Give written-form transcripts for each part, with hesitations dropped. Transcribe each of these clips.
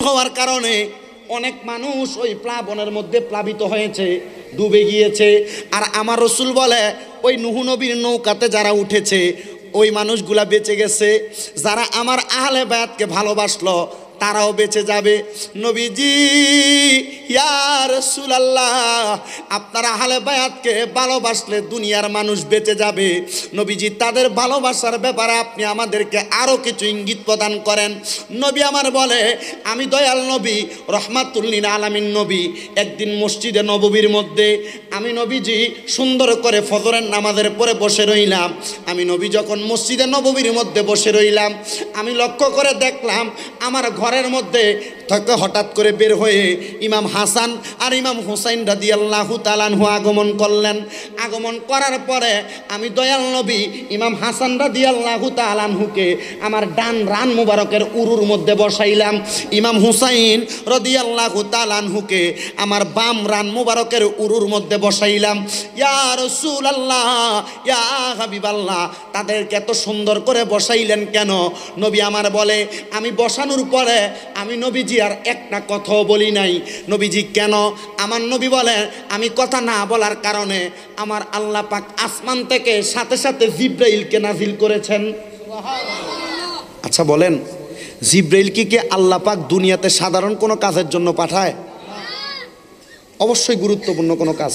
হওয়ার কারণে অনেক মানুষ ওই প্লাবনের মধ্যে প্লাবিত হয়েছে, ডুবে গিয়েছে। আর আমার রাসূল বলে ওই নূহ নবীর নৌকাতে যারা উঠেছে ওই মানুষগুলা বেঁচে গেছে। যারা আমার আহলে বায়াতকে ভালোবাসলো তারাও বেঁচে যাবে। নবীজি ইয়া রাসূলুল্লাহ, আপনারা আহলে বায়াতকে ভালোবাসলে দুনিয়ার মানুষ বেঁচে যাবে। নবীজি তাদের ভালোবাসার ব্যাপারে আপনি আমাদেরকে আরও কিছু ইঙ্গিত প্রদান করেন। নবী আমার বলে, আমি দয়াল নবী রহমাতুল লিল আলামিন নবী একদিন মসজিদে নববীর মধ্যে আমি নবীজি সুন্দর করে ফজরের নামাজের পরে বসে রইলাম। আমি নবী যখন মসজিদে নববীর মধ্যে বসে রইলাম, আমি লক্ষ্য করে দেখলাম আমার ঘরের মধ্যে থেকে হঠাৎ করে বের হয়ে ইমাম হাসান আর ইমাম হুসাইন রাদিয়াল্লাহু তাআলা আনহু আগমন করলেন। আগমন করার পরে আমি দয়াল নবী ইমাম হাসান রাদিয়াল্লাহু তাআলা আনহুকে আমার ডান রান মুবারকের উরুর মধ্যে বসাইলাম। ইমাম হুসাইন রাদিয়াল্লাহু তাআলা আনহুকে আমার বাম রান মুবারকের উরুর মধ্যে বসাইলাম। ইয়া রাসূলুল্লাহ, ইয়া হাবিবাল্লাহ, তাদেরকে এত সুন্দর করে বসাইলেন কেন? নবী আমার বলে, আমি বসানোর পরে আমি নবীজি আর একটা কথাও বলি নাই। নবীজি কেন? আমার নবী বলেন, আমি কথা না বলার কারণে আমার আল্লাহ পাক আসমান থেকে সাথে সাথে জিব্রাইলকে নাজিল করেছেন। আচ্ছা বলেন, জিব্রাইলকে কি আল্লাহ পাক দুনিয়াতে সাধারণ কোনো কাজের জন্য পাঠায়? অবশ্যই গুরুত্বপূর্ণ কোনো কাজ।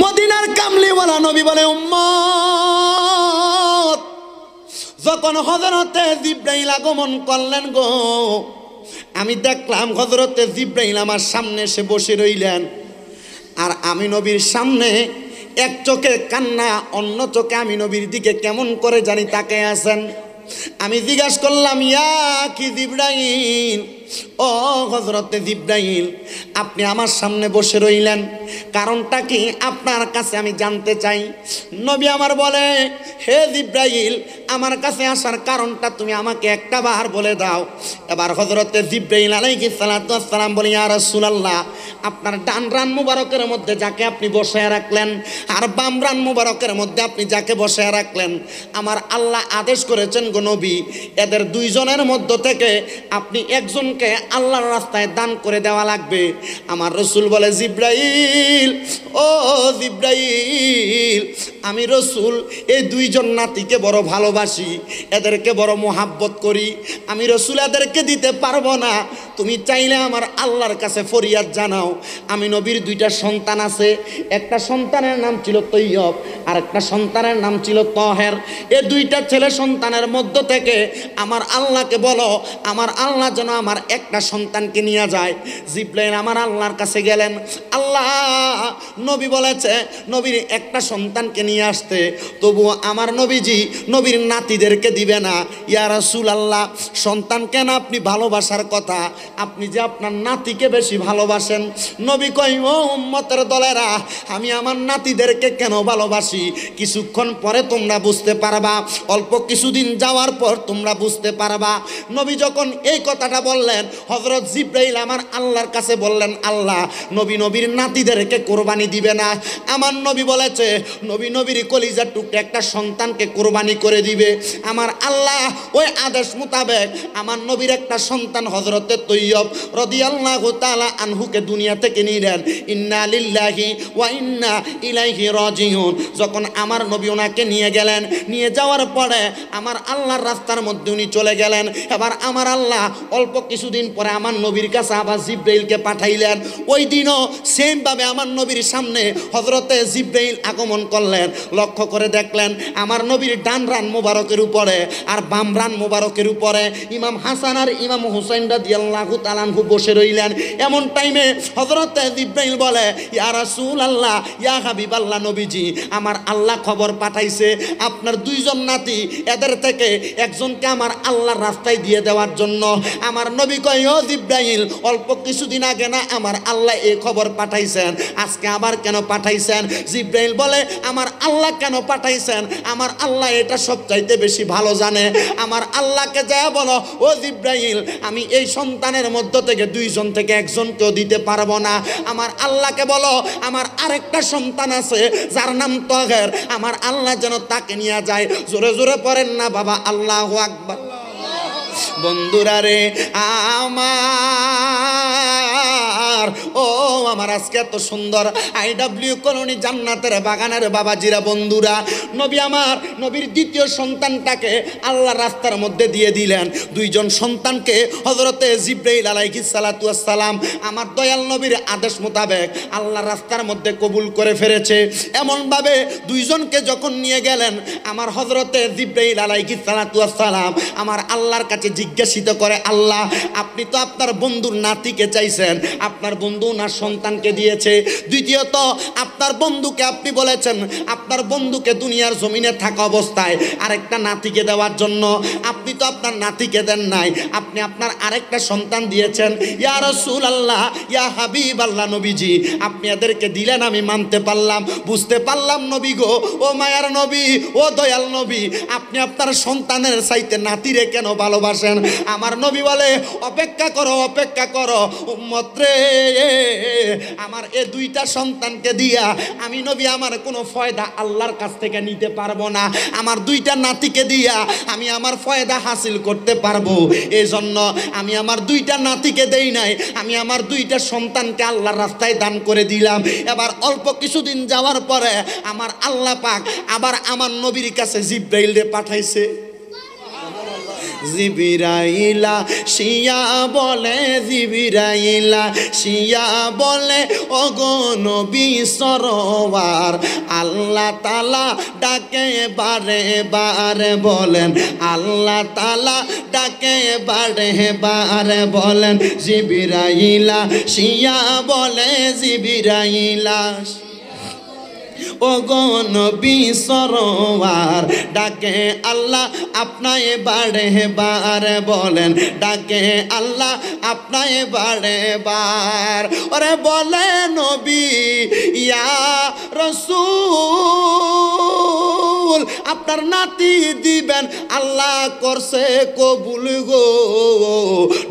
মদিনার কামলিওয়ালা নবী বলে, উম্মত, যখন হযরতে জিব্রাইল আগমন করলেন গো, আমি দেখলাম হযরতে জিব্রাইল আমার সামনে এসে বসে রইলেন। আর আমি নবীর সামনে এক চোখে কান্না, অন্য চোখে আমি নবীর দিকে কেমন করে জানি তাকিয়ে আছেন। আমি জিজ্ঞাসা করলাম, ইয়া কি জিব্রাইল, ও হযরতে জিব্রাইল, আপনি আমার সামনে বসে রইলেন, কারণটা কি আপনার কাছে আমি জানতে চাই। নবী আমার বলে, হে জিব্রাইল, আমার কাছে আসার কারণটা তুমি আমাকে একটা বার বলে দাও। এবার হযরতে জিব্রাইল আলাইহিস সালাতু ওয়াস সালাম বলে, ইয়া রাসূলুল্লাহ, আপনার ডান রান মুবারকের মধ্যে যাকে আপনি বসায় রাখলেন আর বাম রান মুবারকের মধ্যে আপনি যাকে বসায় রাখলেন, আমার আল্লাহ আদেশ করেছেন গো নবী, এদের দুইজনের মধ্য থেকে আপনি একজনকে আল্লাহর রাস্তায় দান করে দেওয়া লাগবে। আমার রাসূল বলে, জিব্রাইল, ও জিব্রাইল, আমি রাসূল এই দুইজন নাতিকে বড় ভালোবাসি, এদেরকে বড় মোহাব্বত করি, আমি রাসূল এদেরকে দিতে পারবো না। তুমি চাইলে আমার আল্লাহর কাছে ফরিয়াদ জানাও। আমি নবীর দুইটা সন্তান আছে, একটা সন্তানের নাম ছিল তৈয়ব আর একটা সন্তানের নাম ছিল তহের। এই দুইটা ছেলে সন্তানের মধ্য থেকে আমার আল্লাহকে বলো, আমার আল্লাহ যেন আমার একটা সন্তানকে নিয়ে যায়। জিব্রাইল আমার আল্লাহর কাছে গেলেন। আল্লাহ নবী বলেছে নবীর একটা সন্তানকে নিয়ে আসতে, তবুও আমার নবীজি নবীর নাতিদেরকে দিবে না। ইয়া রাসূলুল্লাহ, সন্তান কেন আপনি ভালোবাসার কথা, আপনি যে আপনার নাতিকে বেশি ভালোবাসেন। নবী কই, ও উম্মতের দলেরা, আমি আমার নাতিদেরকে কেন ভালোবাসি কিছুক্ষণ পরে তোমরা বুঝতে পারবা, অল্প কিছুদিন যাওয়ার পর তোমরা বুঝতে পারবা। নবী যখন এই কথাটা বললেন, হযরত জিব্রাইল আমার আল্লাহর কাছে বললেন, আল্লাহ, নবী নবীর নাতিদেরকে কোরবানি দিবে না। আমার নবী বলেছে নবী নবীর কলিজার টুকরা একটা সন্তানকে কোরবানি করে দিবে। আমার আল্লাহ ওই আদেশ মোতাবেক আমার নবীর একটা সন্তান হযরতে তৈয়ব রাদিয়াল্লাহু তাআলা আনহুকে দুনিয়া থেকে নিলেন। ইন্না লিল্লাহি ওয়া ইন্না ইলাইহি রাজিউন। যখন আমার নবী ওনাকে নিয়ে গেলেন, নিয়ে যাওয়ার পরে আমার আল্লাহর রাস্তার মধ্যে উনি চলে গেলেন। এবার আমার আল্লাহ অল্প কিছুদিন পরে আমার নবীর কাছে আবার জিব্রাইলকে পাঠাইলেন। ওই দিনও সেম ভাবে আমার নবীর সামনে হযরতে জিব্রাইল আগমন করলেন। লক্ষ্য করে দেখলেন আমার নবীর ডান রান মোবারকের উপরে আর বাম রান মোবারকের উপরে ইমাম হাসান আর ইমাম হুসাইন রাদিয়াল্লাহু তাআলা আনহু বসে রইলেন। এমন টাইমে হযরতে জিব্রাইল বলে, ইয়া রাসূলুল্লাহ, ইয়া হাবিবাল্লাহ, নবীজি আমার আল্লাহ খবর পাঠাইছে আপনার দুইজন নাতি, এদের থেকে একজনকে আমার আল্লাহর রাস্তায় দিয়ে দেওয়ার জন্য। আমার নবী কয়, ও জিব্রাইল, অল্প কিছুদিন আগে না আমার আল্লাহ এই খবর পাঠাইছেন, আজকে আবার কেন পাঠাইছেন? জিব্রাইল বলে, আমার আল্লাহ কেন পাঠাইছেন আমার আল্লাহ এটা সবচাইতে বেশি ভালো জানে। আমার আল্লাহকে যা বলো, ও জিব্রাইল, আমি এই সন্তানের মধ্য থেকে দুইজন থেকে একজনকেও দিতে পারবো না। আমার আল্লাহকে বলো আমার আরেকটা সন্তান আছে যার নাম তহের, আমার আল্লাহ যেন তাকে নিয়ে যায়। জোরে জোরে পড়েন না বাবা, আল্লাহু আকবার। বন্ধুরা রে আমার, ও আমার আজকে এত সুন্দর আইডব্লিউ কলোনি জান্নাতের বাগানের বাবাজিরা বন্ধুরা, নবী আমার নবীর দ্বিতীয় সন্তানটাকে আল্লাহ রাস্তার মধ্যে দিয়ে দিলেন। দুইজন সন্তানকে হযরতে জিবরাইল আলাইহিস সালাতু ওয়াস সালাম আমার দয়াল নবীর আদেশ মোতাবেক আল্লাহ রাস্তার মধ্যে কবুল করে ফেলেছে। এমনভাবে দুইজনকে যখন নিয়ে গেলেন, আমার হযরতে জিবরাইল আলাইহিস সালাতু ওয়াস সালাম আমার আল্লাহর কাছে জিজ্ঞাসিত করে, আল্লাহ আপনি তো আপনার বন্ধুর নাতিকে চাইছেন, আপনার বন্ধু না সন্তানকে দিয়েছে। দ্বিতীয়ত আপনার বন্ধুকে আপনি বলেছেন আপনার বন্ধুকে দুনিয়ার জমিনে থাকা অবস্থায় আরেকটা নাতিকে দেওয়ার জন্য, আপনি তো আপনার নাতিকে দেন নাই, আপনি আপনার আরেকটা সন্তান দিয়েছেন। ইয়া রাসূলুল্লাহ, ইয়া হাবিবাল্লাহ নবীজি, আপনি এদেরকে দিলেন আমি মানতে পারলাম, বুঝতে পারলাম নবী গো, ও মায়ার নবী, ও দয়াল নবী, আপনি আপনার সন্তানের চাইতে নাতিরে কেন ভালোবাসেন? আমার নবী বলে, অপেক্ষা করো অপেক্ষা করো উম্মত রে, আমার এ দুইটা সন্তানকে দিয়া আমি নবী আমার কোনো ফয়দা আল্লাহর কাছ থেকে নিতে পারবো না, আমার দুইটা নাতিকে দিয়া আমি আমার ফয়দা হাসিল করতে পারবো। এই জন্য আমি আমার দুইটা নাতিকে দেই নাই, আমি আমার দুইটা সন্তানকে আল্লাহর রাস্তায় দান করে দিলাম। এবার অল্প কিছুদিন যাওয়ার পরে আমার আল্লাহ পাক আবার আমার নবীর কাছে জিবরাইলকে পাঠাইছে। জিবরাইলা শিয়া বলে, জিবরাইলা শিয়া বলে, ওগো নবী সরোয়ার, আল্লাহ তাআলা ডাকে বারে বারে বলেন, আল্লাহ তাআলা ডাকে বারে বারে বলেন। জিবরাইলা শিয়া বলে, জিবরাইলা ওগো নবী সরোয়ার, ডাকে আল্লাহ আপনায় বারে বারে বলেন, ডাকে আল্লাহ আপনায় বারে বার। ওরে বলে নবী ইয়া রাসূল, আপনার নাতি দিবেন আল্লাহ করছে কবুল গো।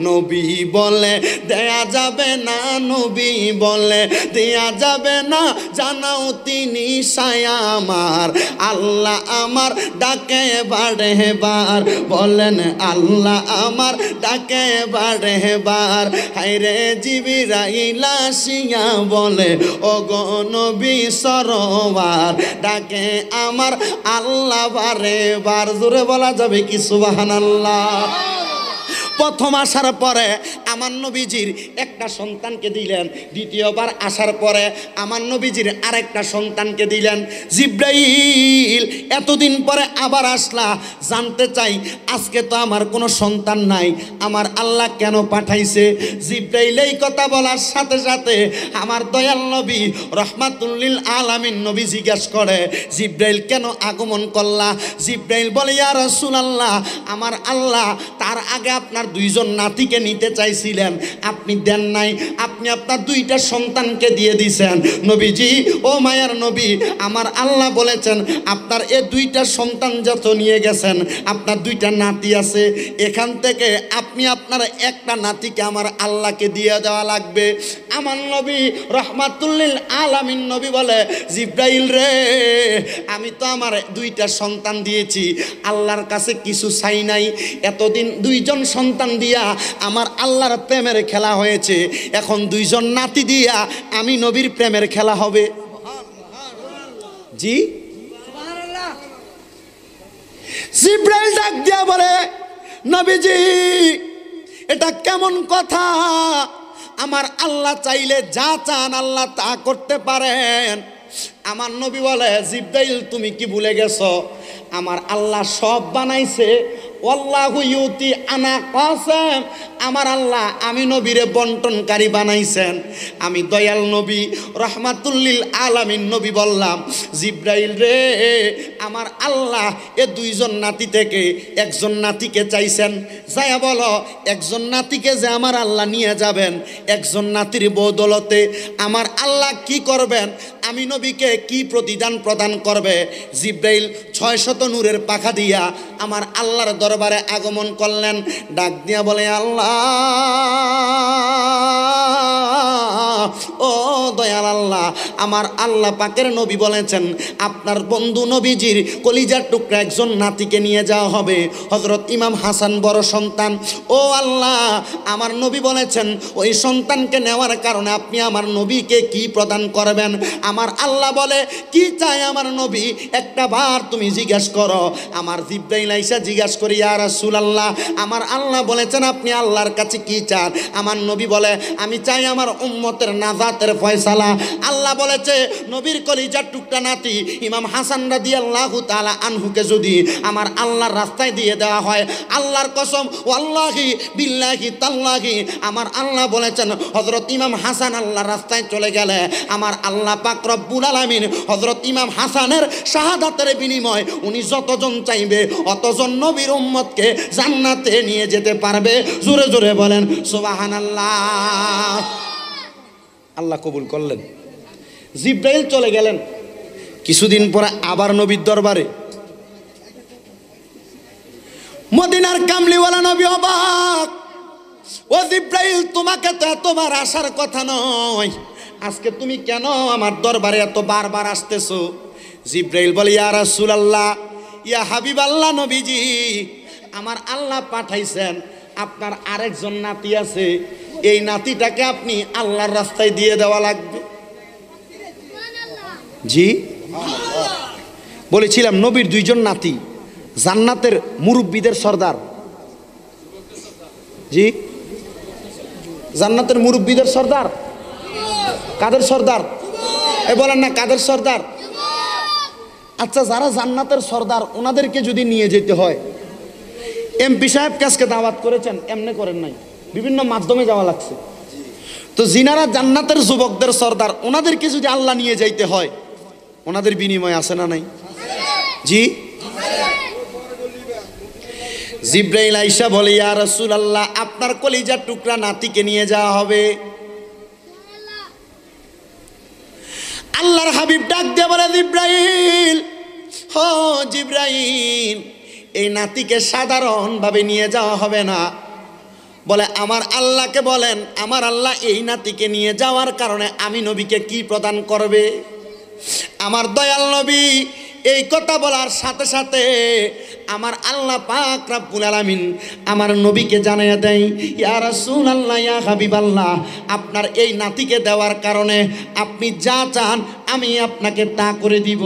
নবী বলে দেয়া যাবে না, নবী বলে দেয়া যাবে না, জানাও তিনি সায়া আমার, আল্লাহ আমার ডাকে বারে বার বলেন, আল্লাহ আমার ডাকে বারে বার। হায়রে জিবরাইল আসিয়া বলে, ওগো নবী সরোয়ার, ডাকে আমার আল্লাহ বারে বার। জোরে বলা যাবে কি সুবহানাল্লাহ? প্রথম আসার পরে আমার নবীজির একটা সন্তানকে দিলেন, দ্বিতীয়বার আসার পরে আমার নবীজির আরেকটা সন্তানকে দিলেন। জিবরাইল এতদিন পরে আবার আসলা, জানতে চাই আজকে তো আমার কোনো সন্তান নাই, আমার আল্লাহ কেন পাঠাইছে? জিবরাইল এই কথা বলার সাথে সাথে আমার দয়াল নবী রহমাতুল লিল আলামিন নবী জিজ্ঞাসা করে, জিবরাইল কেন আগমন করলা? জিবরাইল বলে, ইয়া রাসূলুল্লাহ, আমার আল্লাহ তার আগে আপনার দুইজন নাতিকে নিতে চাইছিলেন, আপনি দেন নাই, আপনি আপনার দুইটা সন্তানকে দিয়ে দিয়েছেন। নবীজি, ও মায়ার নবী, আমার আল্লাহ বলেছেন আপনার এ দুইটা সন্তান যত নিয়ে গেছেন, আপনার দুইটা নাতি আছে, এখান থেকে আপনি আপনার একটা নাতিকে আমার আল্লাহকে দিয়ে দেওয়া লাগবে। আমার নবী রহমাতুল লিল আলামিন নবী বলে, জিবরাইল রে, আমি তো আমার দুইটা সন্তান দিয়েছি, আল্লাহর কাছে কিছু চাই নাই, এতদিন দুইজন সন্তান দিয়া আমার আল্লাহর প্রেমের খেলা হয়েছে, এখন দুইজন নাতি দিয়া আমি নবীর প্রেমের খেলা হবে। জি, জিবরাইল ডাক দিয়া বলে, নবীজি এটা কেমন কথা? আমার আল্লাহ চাইলে যা চান আল্লাহ তা করতে পারেন। আমার নবী বলে, জিবরাইল তুমি কি ভুলে গেছো? আমার আল্লাহ সব বানাইছে, আল্লাহু ইউতি আনা কাসেম, আমার আল্লাহ আমি নবীরে বন্টনকারী বানাইছেন। আমি দয়াল নবী রহমাতুল লিল আলামিন নবী বললাম, জিবরাইল রে, আমার আল্লাহ এ দুইজন নাতি থেকে একজন নাতিকে চাইছেন, যায়া বলো একজন নাতিকে যে আমার আল্লাহ নিয়ে যাবেন, একজন নাতির বদৌলতে আমার আল্লাহ কি করবেন, আমি নবীকে কি প্রতিদান প্রদান করবে। জিবরাইল 600 নূরের পাখা দিয়া আমার আল্লাহর দরবারে আগমন করলেন, ডাক দিয়া বলে, আল্লাহ ও দয়াল আল্লাহ, আমার আল্লাহ পাকের নবী বলেছেন আপনার বন্ধু নবীজির কলিজার টুকরা একজন নাতিকে নিয়ে যাওয়া হবে, হযরত ইমাম হাসান বড় সন্তান। ও আল্লাহ, আমার নবী বলেছেন ওই সন্তানকে নেওয়ার কারণে আপনি আমার নবীকে কি প্রদান করবেন? আমার আল্লাহ বলে কি চাই আমার নবী, একটা বার তুমি জিজ্ঞেস করো। আমার জিবরাইল আইসা জিজ্ঞাসা করি ইয়া রাসূলুল্লাহ, আমার আল্লাহ বলেছেন আপনি আল্লাহর কাছে কি চান? আমার নবী বলে আমি চাই আমার উম্মতের নাজাতের ফয়সালা। আল্লাহ বলেছে নবীর কলিজার টুকরা নাতি ইমাম হাসান রাদিয়াল্লাহু তাআলা আনহুকে যদি আমার আল্লাহর রাস্তায় দিয়ে দেওয়া হয়, আল্লাহর কসম ওয়াল্লাহি বিল্লাহি তাল্লাহি, আমার আল্লাহ বলেছেন হযরত ইমাম হাসান আল্লাহর রাস্তায় চলে গেলে আমার আল্লাহ পাক রব্বুল আলামিন হযরত ইমাম হাসানের শাহাদাতের বিনিময় উনি যতজন চাইবে অতজন নবীর উম্মতকে জান্নাতে নিয়ে যেতে পারবে। জোরে জোরে বলেন সুবহানাল্লাহ। আল্লাহ কবুল করলেন। জিবরাইল চলে গেলেন। কিছুদিন পরে আবার নবীর দরবারে মদিনার কামলিওয়ালা নবী অবাক, ও জিবরাইল তোমাকে তো এতবার আসার কথা নয়, আজকে তুমি কেন আমার দরবারে এত বারবার আসতেছো? জিবরাইল বলে ইয়া রাসূলুল্লাহ, ইয়া হাবিবাল্লাহ নবীজি, আমার আল্লাহ পাঠাইছেন আপনার আরেকজন নাতি আছে, এই নাতিটাকে আপনি আল্লাহর রাস্তায় দিয়ে দেওয়া লাগবে। জি বলেছিলাম নবীর দুইজন নাতি জান্নাতের মুরব্বীদের সর্দার। জি জান্নাতের মুরব্বীদের সর্দার। কাদের সর্দার? এ বলেন না কাদের সর্দার? আচ্ছা, যারা জান্নাতের সর্দার ওনাদেরকে যদি নিয়ে যেতে হয়, এমপি সাহেব কাছকে দাওয়াত করেছেন, এমনি করেন নাই, বিভিন্ন মাধ্যমে যাওয়া লাগছে। তো যিনারা জান্নাতের যুবকদের সর্দার ওনাদেরকে যদি আল্লাহ নিয়ে যাইতে হয়, ওনাদের বিনিময় আছে না নাই? জি জিবরাইল আইসা বলে ইয়া রাসূলুল্লাহ, আপনার কলিজার টুকরা নাতিকে নিয়ে যাওয়া হবে। আল্লাহর হাবিব ডাক দিয়ে বলে জিবরাইল, ও জিবরাইল, এই নাতিকে সাধারণভাবে নিয়ে যাওয়া হবে না। বলে আমার আল্লাহকে বলেন আমার আল্লাহ এই নাতিকে নিয়ে যাওয়ার কারণে আমি নবীকে কি প্রদান করবে? আমার দয়াল নবী এই কথা বলার সাথে সাথে আমার আল্লাহ পাক রব্বুল আলামিন আমার নবীকে জানাইয়া দেয় ইয়া রাসূলুল্লাহ, ইয়া হাবিবাল্লাহ, আপনার এই নাতিকে দেওয়ার কারণে আপনি যা চান আমি আপনাকে তা করে দিব।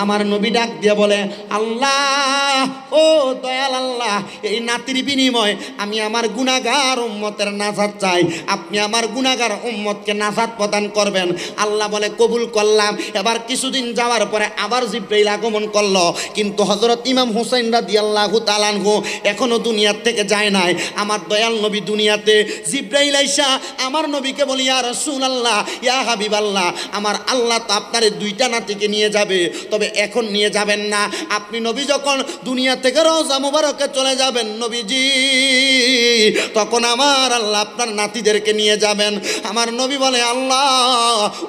আমার নবী ডাক দিয়ে বলে আল্লাহ, ও দয়াল আল্লাহ, এই নাতির বিনিময় আমি আমার গুনাহগার উম্মতের নাজাত চাই, আপনি আমার গুনাহগার উম্মতকে নাজাত প্রদান করবেন। আল্লাহ বলে কবুল করলাম। এবার কিছুদিন যাওয়ার পরে আবার জিবরাইল আগমন করলো, কিন্তু হযরত ইমাম হুসাইন রাদিয়াল্লাহু তাআলা আনহু এখনো দুনিয়ার থেকে যায় নাই। আমার দয়াল নবী দুনিয়াতে, জিবরাইল আইসা আমার নবীকে বলি ইয়া রাসূলুল্লাহ, ইয়া হাবিবাল্লাহ, আমার আল্লাহ তো আপনার দুইটা নাতিকে নিয়ে যাবে, তবে এখন নিয়ে যাবেন না। আপনি নবী যখন দুনিয়া থেকে রওজা মুবারকে চলে যাবেন নবীজি, তখন আমার আল্লাহ আপনার নাতিদেরকে নিয়ে যাবেন। আমার নবী বলে আল্লাহ,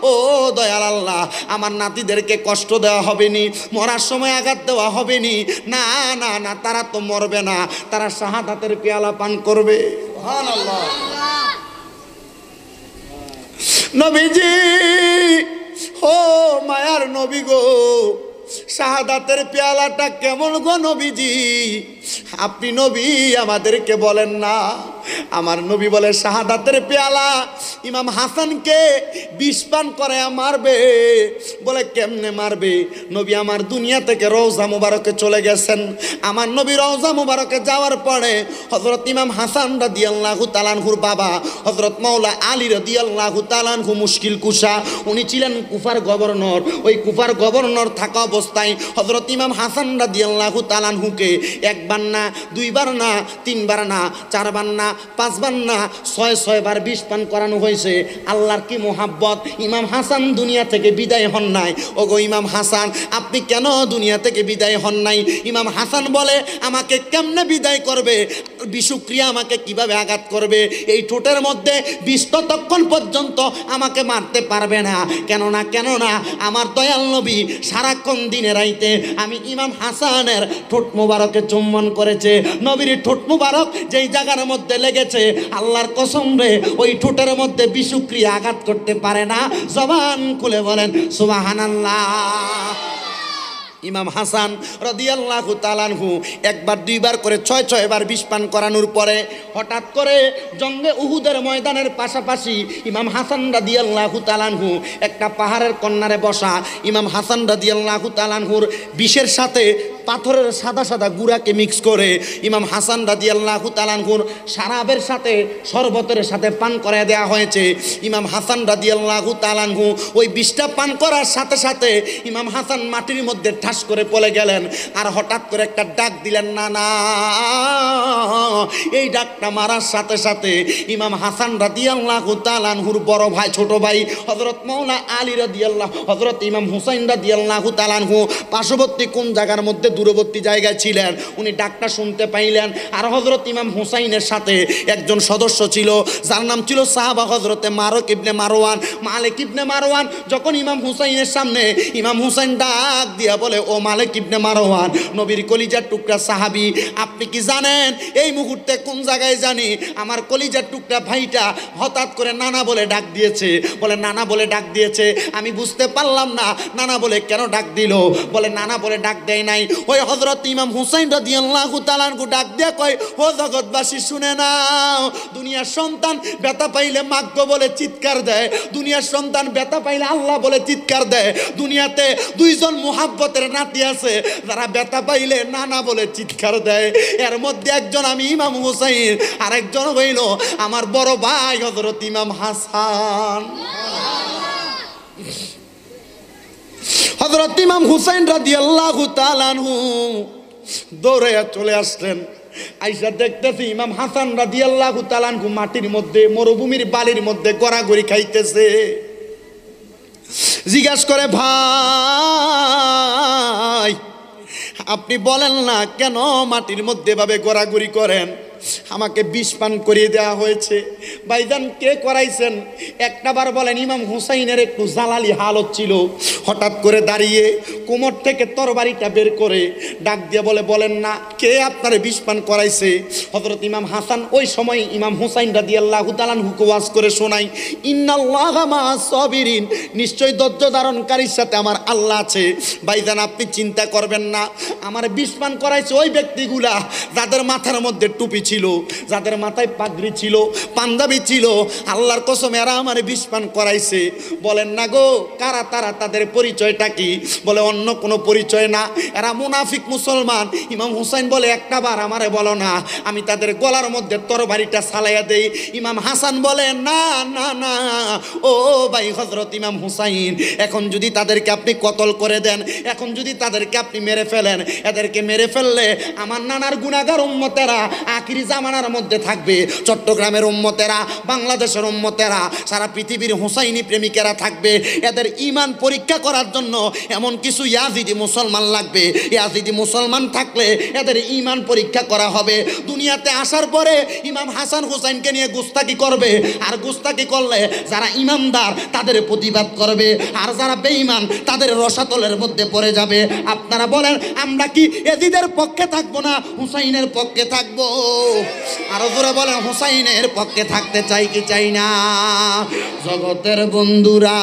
ও দয়াল আল্লাহ, আমার নাতিদেরকে কষ্ট দেওয়া হবে নি, মরার সময় আঘাত দেওয়া হবে নি। না না না, তারা তো মরবে না, তারা শাহাদাতের পেয়ালা পান করবে। সুবহানাল্লাহ। নবীজি, ও মায়ার নবী গো, শাহাদাতের পেয়ালাটা কেমন গো নবীজি? আপনি নবী আমাদেরকে বলেন না। আমার নবী বলে শাহাদাতের পেয়ালা ইমাম হাসানকে বিষ পান করে মারবে। বলে কেমনে মারবে? নবী আমার দুনিয়া থেকে রওজা মুবারকে চলে গেছেন। আমার নবী রওজা মুবারকে যাওয়ার পরে হযরত ইমাম হাসান রাদিয়াল্লাহু তাআলা আনহুর বাবা হযরত মাওলা আলী রাদিয়াল্লাহু তাআলা আনহু মুশকিল কুশা, উনি ছিলেন কুফার গভর্নর। ওই কুফার গভর্নর থাকা অবস্থায় হযরত ইমাম হাসান রাদিয়াল্লাহু তাআলা আনহুকে একবার না, দুইবার না, তিনবার না, চারবার না, পাঁচবার না, ছয় বার বিষ পান করানো হয়েছে। আল্লাহর কি মোহাব্বত! ইমাম হাসান দুনিয়া থেকে বিদায় হন নাই। ওগো ইমাম হাসান, আপনি কেন দুনিয়া থেকে বিদায় হন নাই? ইমাম হাসান বলে আমাকে কেমনে বিদায় করবে? বিষুক্রিয়া আমাকে কিভাবে আঘাত করবে? এই ঠোঁটের মধ্যে বিষ ততক্ষণ পর্যন্ত আমাকে মারতে পারবে না। কেননা আমার দয়াল নবী সারাক্ষণ দিনে রাইতে আমি ইমাম হাসানের ঠোঁট মোবারকে চুম্বন মৃত্যুবরণ করেছে। নবীর ঠোঁট মুবারক যেই জায়গার মধ্যে লেগেছে, আল্লাহর কসম রে ওই ঠোঁটের মধ্যে বিষক্রিয়া আঘাত করতে পারে না। জবান খুলে বলেন সুবহানাল্লাহ। ইমাম হাসান রাদিয়াল্লাহু তাআলা আনহু একবার দুইবার করে 6 বার বিষ পান করানোর পরে হঠাৎ করে জঙ্গে উহুদের ময়দানের পাশাপাশি ইমাম হাসান রাদিয়াল্লাহু তাআলা আনহু একটা পাহাড়ের কন্যারে বসা। ইমাম হাসান রাদিয়াল্লাহু তাআলা আনহুর বিষের সাথে পাথরের সাদা সাদা গুঁড়াকে মিক্স করে ইমাম হাসান রাদিয়াল্লাহু তাআলা আনহুর শারাবের সাথে শরবতের সাথে পান করায় দেওয়া হয়েছে। ইমাম হাসান রাদিয়াল্লাহু তাআলা আনহু ওই বিষটা পান করার সাথে সাথে ইমাম হাসান মাটির মধ্যে ঠাস করে পড়ে গেলেন। আর হঠাৎ করে একটা ডাক দিলেন, না না। এই ডাকটা মারার সাথে সাথে ইমাম হাসান রাদিয়াল্লাহু তাআলা আনহুর বড় ভাই, ছোট ভাই হযরত মাওলানা আলী রাদিয়াল্লাহু, হযরত ইমাম হুসাইন রাদিয়াল্লাহু তাআলা আনহু পার্শ্ববর্তী কোন জায়গার মধ্যে দূরবর্তী জায়গায় ছিলেন, উনি ডাকটা শুনতে পাইলেন। আর হযরত ইমাম হুসাইনের সাথে একজন সদস্য ছিল যার নাম ছিল সাহাবা হযরতে মারুক ইবনে মারওয়ান, মালিক ইবনে মারওয়ান। যখন ইমাম হুসাইনের সামনে ইমাম হুসাইন ডাক দিয়া বলে, ও মালিক ইবনে মারওয়ান, নবীর কলিজার টুকরা সাহাবী, আপনি কি জানেন এই মুহূর্তে কোন জায়গায় জানি আমার কলিজার টুকরা ভাইটা হঠাৎ করে নানা বলে ডাক দিয়েছে। বলে নানা বলে ডাক দিয়েছে, আমি বুঝতে পারলাম না নানা বলে কেন ডাক দিল। বলে নানা বলে ডাক দেয় নাই। ওই হযরত ইমাম হুসাইন রাদিয়াল্লাহু তাআলা আনহু ডাক দিয়ে কয়, ও জগৎবাসী শুনে নাও, দুনিয়ার সন্তান ব্যথা পাইলে মাগ্য বলে চিৎকার দেয়, দুনিয়ার সন্তান ব্যথা পাইলে আল্লাহ বলে চিৎকার দেয়। দুনিয়াতে দুইজন মুহাব্বতের নাতি আছে যারা ব্যথা পাইলে নানা বলে চিৎকার দেয়। এর মধ্যে একজন আমি ইমাম হুসাইন, আর একজন হইল আমার বড় ভাই হযরত ইমাম হাসান। হযরত ইমাম হুসাইন রাদিয়াল্লাহু তাআলা আনহু দৌড়াইয়া চলে আসলেন। আইসা দেখতেছি ইমাম হাসান রাদিয়াল্লাহু তাআলা আনহু মাটির মধ্যে, মরুভূমির বালির মধ্যে গড়াগড়ি খাইতেছে। জিজ্ঞাসা করে, ভাই আপনি বলেন না কেন মাটির মধ্যে ভাবে গড়াগড়ি করেন? আমাকে বিষ পান করিয়ে দেওয়া হয়েছে। ভাইজান কে করাইছেন? একটাবার বলেন। ইমাম হুসাইনের একটু জালালি হালত ছিল, হঠাৎ করে দাঁড়িয়ে কোমর থেকে তরবারিটা বের করে ডাক দিয়ে বলে, বলেন না কে আপনারে বিষ পান করাইছে? হযরত ইমাম হাসান ওই সময় ইমাম হুসাইন রাদিয়াল্লাহু তাআলা আনহুকে ওয়াজ করে শোনাই, ইন্নাল্লাহা মা'আস সাবিরিন, নিশ্চয় ধৈর্য ধারণকারীর সাথে আমার আল্লাহ আছে। ভাইজান আপনি চিন্তা করবেন না, আমার বিষ পান করাইছে ওই ব্যক্তিগুলা যাদের মাথার মধ্যে টুপি ছিল, যাদের মাথায় পাগড়ি ছিল, পাঞ্জাবি ছিল। আল্লাহর কসম এরা আমার বিষ পান করাইছে। বলেন না গো কারা তারা, তাদের পরিচয়টা কি? বলে অন্য কোনো পরিচয় না, এরা মুনাফিক মুসলমান। ইমাম হুসাইন বলে, একটা বার আমারে বলো না, আমি তাদের গলার মধ্যে তরবারিটা চালাইয়া দেই। ইমাম হাসান বলে, না না না ও ভাই হযরত ইমাম হুসাইন, এখন যদি তাদেরকে আপনি কতল করে দেন, এখন যদি তাদেরকে আপনি মেরে ফেলেন, এদেরকে মেরে ফেললে আমার নানার গুনাহগার উম্মতেরা আখিরি জামানার মধ্যে থাকবে। চট্টগ্রামের উম্মতেরা, বাংলাদেশের উম্মতেরা, সারা পৃথিবীর হুসাইনি প্রেমিকেরা থাকবে। এদের ঈমান পরীক্ষা করার জন্য এমন কিছু ইয়াজিদি মুসলমান লাগবে। ইয়াজিদি মুসলমান থাকলে এদের ঈমান পরীক্ষা করা হবে। দুনিয়াতে আসার পরে ইমাম হাসান হুসাইনকে নিয়ে গুস্তাকি করবে, আর গুস্তাকি করলে যারা ইমানদার তাদের প্রতিবাদ করবে, আর যারা বেঈমান তাদের রসাতলের মধ্যে পড়ে যাবে। আপনারা বলেন আমরা কি ইয়াজিদের পক্ষে থাকবো না হুসাইনের পক্ষে থাকবো? আরো জোরে বলেন হুসাইনের পক্ষে থাকতে চাই কি চাই না? জগতের বন্ধুরা,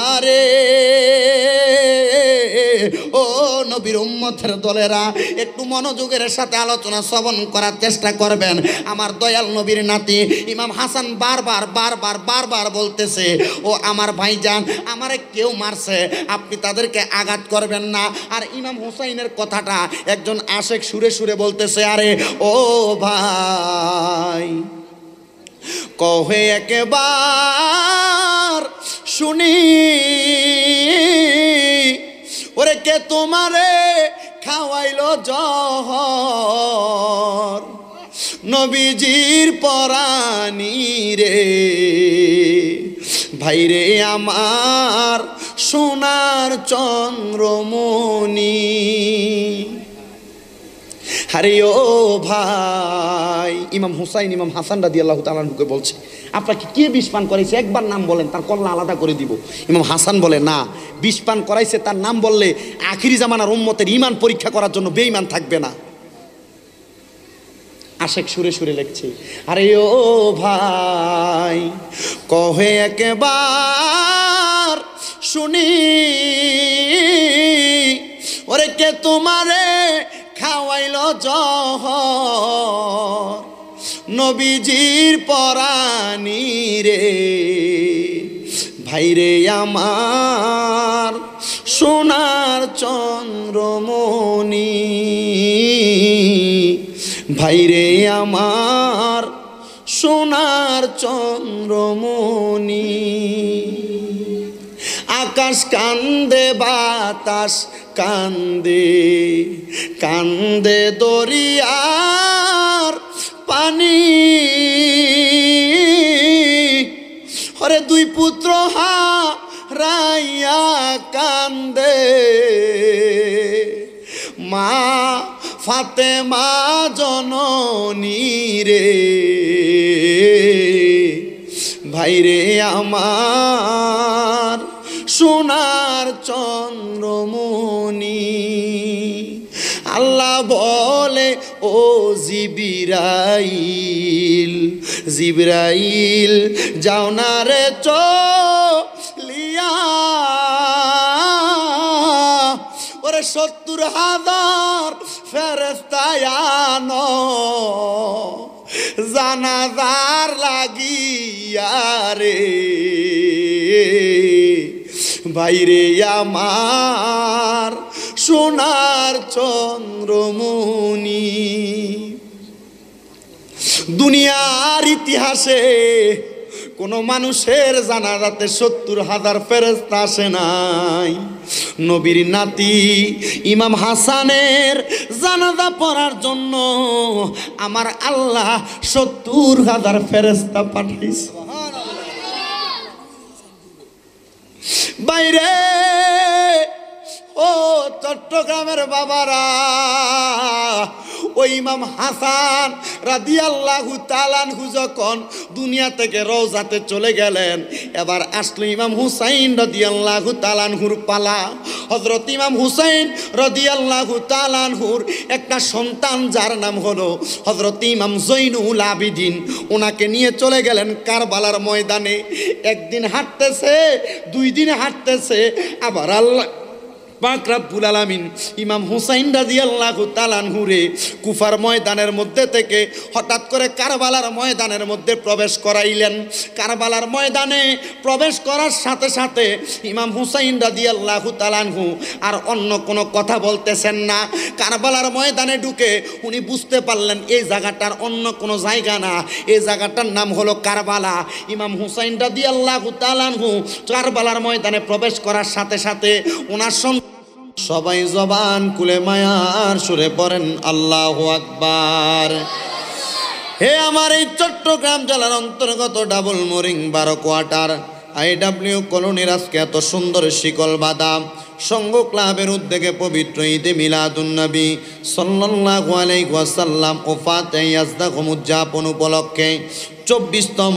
আরে ও নবীর উম্মতের দলেরা, একটু মনোযোগের সাথে আলোচনা শ্রবণ করার চেষ্টা করবেন। আমার দয়াল নবীর নাতি ইমাম হাসান বারবার বারবার বারবার বলতেছে, ও আমার ভাইজান আমারে কেউ মারছে, আপনি তাদেরকে আঘাত করবেন না। আর ইমাম হুসাইনের কথাটা একজন আশেক সুরে সুরে বলতেছে, আরে ও ভাই কহে একবার শুনি, ওরে কে তোমারে খাওয়াইলো জহর, নবীজির পরানি রে, ভাইরে আমার সোনার চন্দ্রমণি। আরে ও ভাই, ইমাম হুসাইন ইমাম হাসান রাদিয়াল্লাহু তাআলা আনহুকে বলছে, আপনাকে কে বিষ পান করাইছে একবার নাম বলেন, তার কল্লা আলাদা করে দিব। ইমাম হাসান বলে, না, বিষ পান করাইছে তার নাম বললে আখিরি জামানার উম্মতের ঈমান পরীক্ষা করার জন্য বেঈমান থাকবে না। আশেক সুরে সুরে লিখছে, আরে ও ভাই কহে একবার শুনি, ওরে কে তোমারে খাওয়াইল জহর, নবীজির পরানি রে। ভাইরে আমার সোনার চন্দ্রমণি, ভাইরে আমার সোনার চন্দ্রমণি। আকাশ কান্দে বাতাস কান্দে, কান্দে দরিয়ার পানি, ওরে দুই পুত্র হারাইয়া কান্দে, মা ফাতেমা জননী রে। ভাইরে আমার সোনার চন্দ্রমণি। আল্লাহ বলে ও জিবরাইল, জিবরাইল যাও না রে চলিয়া, ওরে ৭০,০০০ ফেরেশতা আনো জানাজার লাগিয়া রে। ভাইরে আমার সোনার চন্দ্রমণি। দুনিয়ার ইতিহাসে কোন মানুষের জানাজাতে ৭০,০০০ ফেরেশতা আসে নাই। নবীর নাতি ইমাম হাসানের জানাজা পড়ার জন্য আমার আল্লাহ ৭০,০০০ ফেরেশতা পাঠাইছে। বাইরে ও চট্টগ্রামের বাবারা, ওই ইমাম হাসান রাদিয়াল্লাহু তাআলা আনহু যখন দুনিয়া থেকে রওজাতে চলে গেলেন, এবার আসলো ইমাম হুসাইন রাদিয়াল্লাহু তাআলা আনহুর পালা। হযরত ইমাম হুসাইন রাদিয়াল্লাহু তাআলা আনহুর একটা সন্তান যার নাম হলো হযরত ইমাম জৈনুল আবিদিন, ওনাকে নিয়ে চলে গেলেন কারবালার ময়দানে। একদিন হাঁটতেছে, ২ দিন হাঁটতেছে, আবার আল্লাহ পাক রব্বুল আলামিন ইমাম হুসাইন রাদিয়াল্লাহু তাআলা আনহুরে কুফার ময়দানের মধ্যে থেকে হঠাৎ করে কারবালার ময়দানের মধ্যে প্রবেশ করাইলেন। কারবালার ময়দানে প্রবেশ করার সাথে সাথে ইমাম হুসাইন রাদিয়াল্লাহু তাআলা আনহু আর অন্য কোনো কথা বলতেছেন না। কারবালার ময়দানে ঢুকে উনি বুঝতে পারলেন এই জায়গাটার অন্য কোনো জায়গা না, এই জায়গাটার নাম হলো কারবালা। ইমাম হুসাইন রাদিয়াল্লাহু তাআলা আনহু কারবালার ময়দানে প্রবেশ করার সাথে সাথে ওনার সবাই জবান খুলে মায়ার সুরে পড়েন আল্লাহু আকবার। হে আমার এই চট্টগ্রাম জেলার অন্তর্গত ডাবল মোরিং ১২ কোয়ার্টার IW কলোনির আজকে এত সুন্দর শিকল বাদাম সংঘ ক্লাবের উদ্যোগে পবিত্র ঈদে মিলাদুন্নবী সাল্লাল্লাহু আলাইহি ওয়াসাল্লাম ও ফাতে ইয়াজদাকুম উদযাপন উপলক্ষে ২৪তম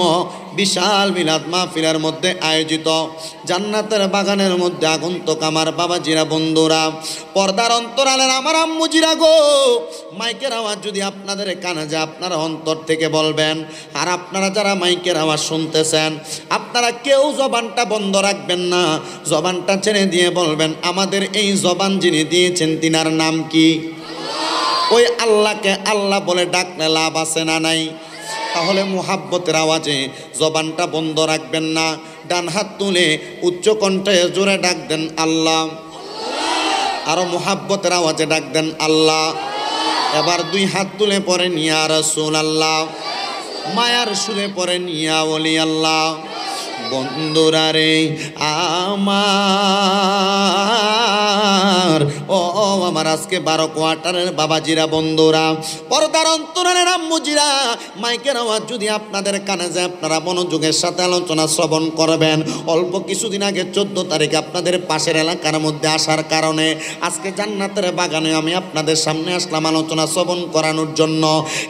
বিশাল মিলাদ মাহফিলের মধ্যে আয়োজিত জান্নাতের বাগানের মধ্যে আগন্তুক আমার বাবাজিরা, বন্ধুরা, পর্দার অন্তরালের আমার আম্মুজিরা গো, মাইকের আওয়াজ যদি আপনাদের কানে যায় আপনারা অন্তর থেকে বলবেন। আর আপনারা যারা মাইকের আওয়াজ শুনতেছেন আপনারা কেউ জবানটা বন্ধ রাখবেন না, জবানটা ছেড়ে দিয়ে বলবেন আমাদের এই জবান যিনি দিয়েছেন তিনার নাম কি? ওই আল্লাহকে আল্লাহ বলে ডাকলে লাভ আছে না নাই? তাহলে মুহাব্বতের আওয়াজে জবানটা বন্ধ রাখবেন না, ডান হাত তুলে উচ্চ কণ্ঠে জোরে ডাক দেন আল্লাহ, আরো মুহাব্বতের আওয়াজে ডাক দেন আল্লাহ। এবার 2 হাত তুলে পরে ইয়া রাসূলুল্লাহ, মায়ার সুরে পরে ইয়া ওলি আল্লাহ। বন্ধুরা রে আমার, ও আমার আজকে 12 কোয়ার্টারের বাবাজিরা, বন্ধুরা, পর্দার অন্তরালের আম্মুজিরা, মাইকের আওয়াজ যদি আপনাদের কানে যায় আপনারা মনোযোগের সাথে আলোচনা শ্রবণ করবেন। অল্প কিছুদিন আগে 14 তারিখে আপনাদের পাশের এলাকার মধ্যে আসার কারণে আজকে জান্নাতের বাগানে আমি আপনাদের সামনে আসলাম আলোচনা শ্রবণ করানোর জন্য।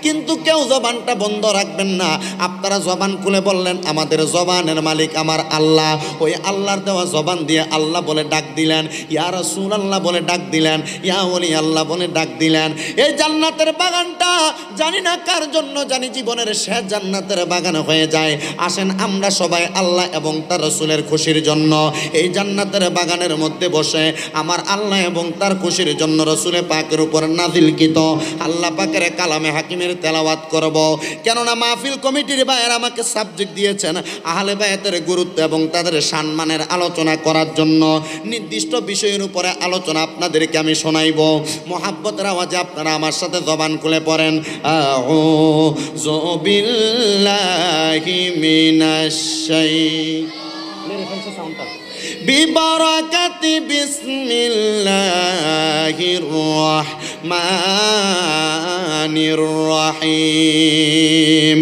কিন্তু কেউ জবানটা বন্ধ রাখবেন না, আপনারা জবান খুলে বললেন আমাদের জবানের মালিক মালিক আমার আল্লাহ। ওই আল্লাহর দেওয়া জবান দিয়ে আল্লাহ বলে ডাক দিলেন, ইয়া রাসূলুল্লাহ বলে ডাক দিলেন, ইয়া ওলি আল্লাহ বলে ডাক দিলেন। এই জান্নাতের বাগানটা জানি না কার জন্য, জানি জীবনের শেষ জান্নাতের বাগান হয়ে যায়। আসেন আমরা সবাই আল্লাহ এবং তার রাসূলের খুশির জন্য এই জান্নাতের বাগানের মধ্যে বসে আমার আল্লাহ এবং তার খুশির জন্য রাসূলে পাকের উপর নাযিলকৃত আল্লাহ পাকের কালামে হাকিমের তেলাওয়াত করব। কেননা মাহফিল কমিটির ভাইয়েরা আমাকে সাবজেক্ট দিয়েছেন আহলে বায়াতের গুরুত্ব এবং তাদের সম্মানের আলোচনা করার জন্য। নির্দিষ্ট বিষয়ের উপরে আলোচনা আপনাদেরকে আমি শোনাইব। মোহাব্বতের আওয়াজে আপনারা আমার সাথে জবান খুলে পড়েন, আউযু বিল্লাহি মিনাশ বিবারাকাতি বিসমিল্লাহির রাহমানির রাহিম।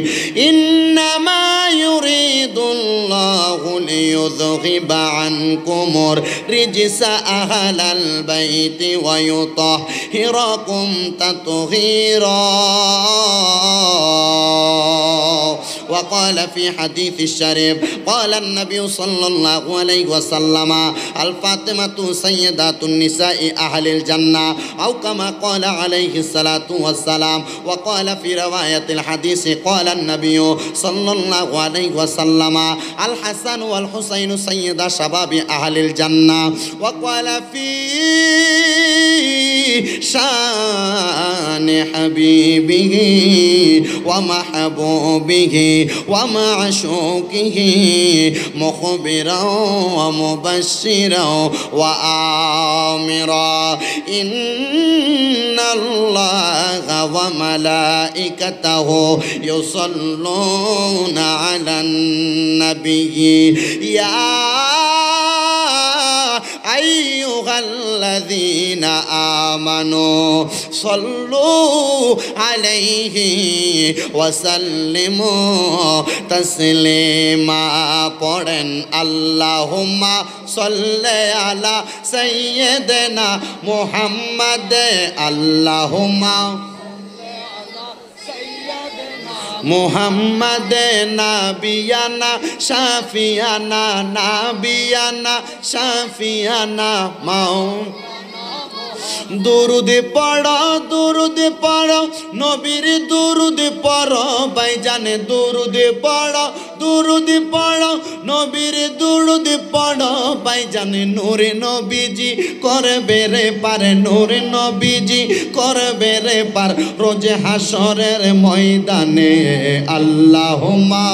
ইন্নামা ইউরিদুল্লাহু লিইয়ুযহিবা আনকুমুর রিজসা আহলাল বাইতি ওয়া ইউতাহহিরাকুম তাতহীরা। وقال في حديث الشريف قال النبي صلى الله عليه وسلم الفاطمة سيدات النساء أهل الجنة أو كما قال عليه الصلاة والسلام. وقال في رواية الحديث قال النبي صلى الله عليه وسلم الحسن والحسين سيد شباب أهل الجنة. وقال في شان حبيبه ومحبوبه ومعشوقه مخبرا ومبشرا وآمرا إن الله وملائكته يصلون على النبي يا أيها الذين آمنوا صلوا عليه وسلموا تسليما. পড়েন আল্লাহুম্মা সাল্লি আলা সাইয়্যিদিনা মুহাম্মাদ। আল্লাহুম্মা মুহাম্মাদ নাবিয়ানা শাফিয়ানা নাবিয়ানা শাফিয়ানা মাও। দুরুদ পড়ো নবীর দুরুদ পড়ো ভাইজানে দুরুদ পড়ো নবীর দুরুদ পড়ো ভাইজানে। নূরে নবীজি করবে রে পার, নূরে নবীজি করবে রে পার রোজে হাসরের ময়দানে। আল্লাহুম্মা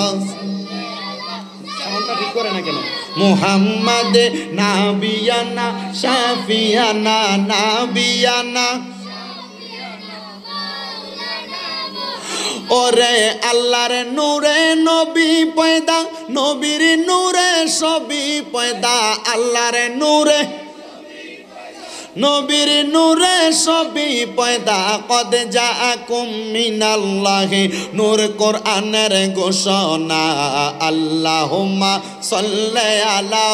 সাউন্ডটা ঠিক করে না কেন? মুহাম্মাদ নাবিয়ানা শাফিয়ানা নাবিয়ানা। ওরে আল্লাহর নূরে নবী পয়দা, নবীর নূরে সবই পয়দা। আল্লাহর নূরে নবীর নূরে সবই পয়দা। কদ জাআকুম মিনাল্লাহি নূর কোরআনের ঘোষণা। আল্লাহুম্মা সাল্লি আলা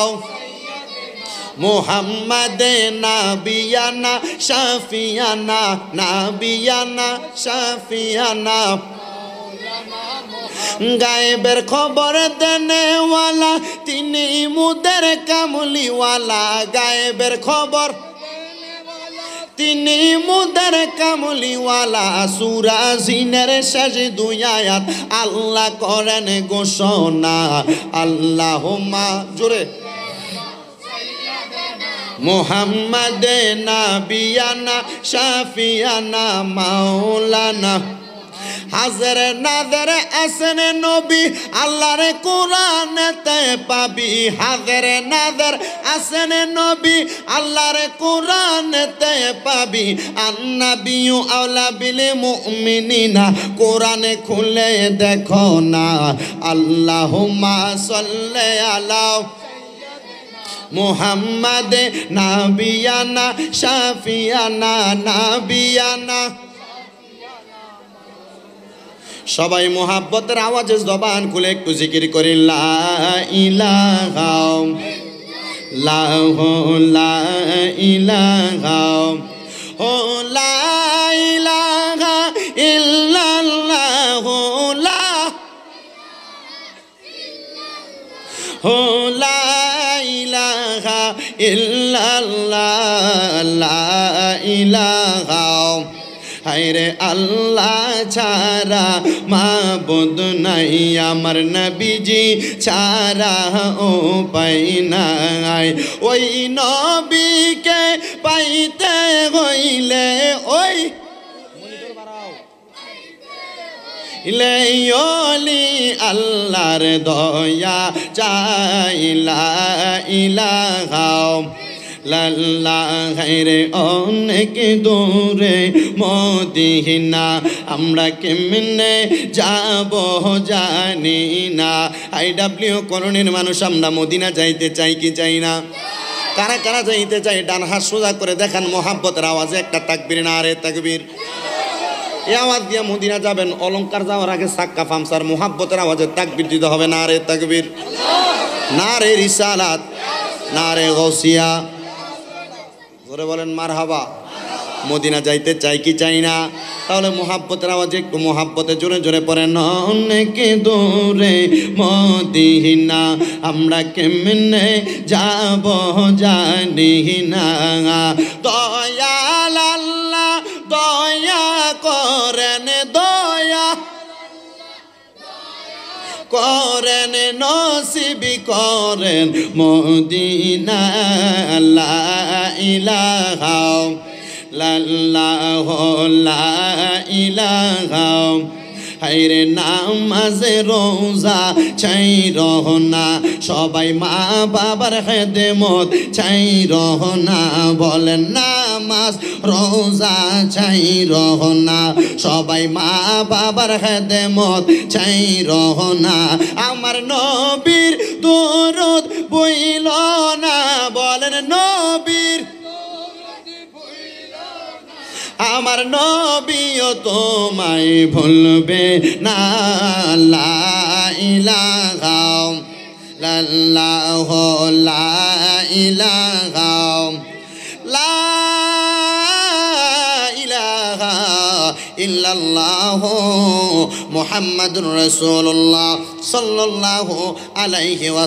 মুহাম্মাদ নাবিয়ানা শাফিয়ানা নাবিয়ানা শাফিয়ানা। গায়েবের খবর দেনেওয়ালা তিনি মুদের কামলিওয়ালা। গায়েবের খবর তিনি মুদের কামলিওয়ালা। সূরা জিনের শেষ দুই আয়াত আল্লাহ করেন ঘোষণা। আল্লাহুম্মা জোরে মুহাম্মাদ নাবিয়ানা শাফিয়ানা মাওলানা। হাজার নাজার আসেন নবী আল্লাহর কোরআনেতে পাবি। হাজার নাজার আসেন নবী আল্লাহর কোরআনেতে পাবি। আন্নাবিয়ু আওলা বিল মুমিনিনা কোরআনে খুলে দেখো না। আল্লাহুম্মা সাল্লি আলা মুহাম্মাদ নাবিয়ানা শাফিয়ানা নাবিয়ানা। সবাই মোহাব্বতের আওয়াজে জবান খুলে একটু জিকির করি লা ইলাহা লা ইলাহা ও লা ইলাহা ইল্লাল্লাহ লা হো লা ইলাহা ইল্লাল্লাহ লা ইলাহা হায়রে আল্লাহ ছাড়া মাবুদ নাই আমার নবীজি ছাড়া উপায় নাই ওই নবীকে পাইতে হইলে ওই ইলাইলি আল্লাহর দয়া চাইলা ইলাহা লাল্লাহ হায়রে অনেক দূরে মদিনা আমরা কেমনে যাব জানি না আইডব্লিউ কলোনির মানুষ আমরা মদিনা যাইতে চাই কি চাই না কারা কারা যাইতে চাই ডান হাত সোজা করে দেখান মোহাব্বতের আওয়াজে একটা তাকবীর নারে তাকবীর এই আওয়াজ দিয়ে মদিনা যাবেন অলংকার যাওয়ার আগে সাক্কা ফামসার মোহাব্বতের আওয়াজে তাকবীর দিতে হবে নারে তাকবীর নারে রিসালাত নারে গৌসিয়া জোরে বলেন মারহাবা মদিনা যাইতে চাই কি চাই না তাহলে মোহাব্বতের আওয়াজে একটু মোহাব্বতে জোরে জোরে পড়েন অনেক দূরে মদিনা আমরা কেমনে যাব জানি না দয়াল আল্লাহ দয়া করেন দয়া করেন নসিবি করেন মদিনা লা ইলাহা ইল্লাল্লাহ লা ইলাহা হায়রে নামাজে রোজা চাই রহনা সবাই মা বাবার খেদমত চাই রহনা বলেন নামাজ রোজা চাই রহনা সবাই মা বাবার খেদমত চাই রহনা আমার নবীর দরুদ বইল না বলেন নবীর আমার নবীও তোমায় ভুলবে না লা ইলাহা ইল্লাল্লাহ লা ইলাহা লা ইলাহা ইল্লাল্লাহ মুহাম্মাদুর রাসূলুল্লাহ সাল্লাল্লাহু আলাইহি ওয়া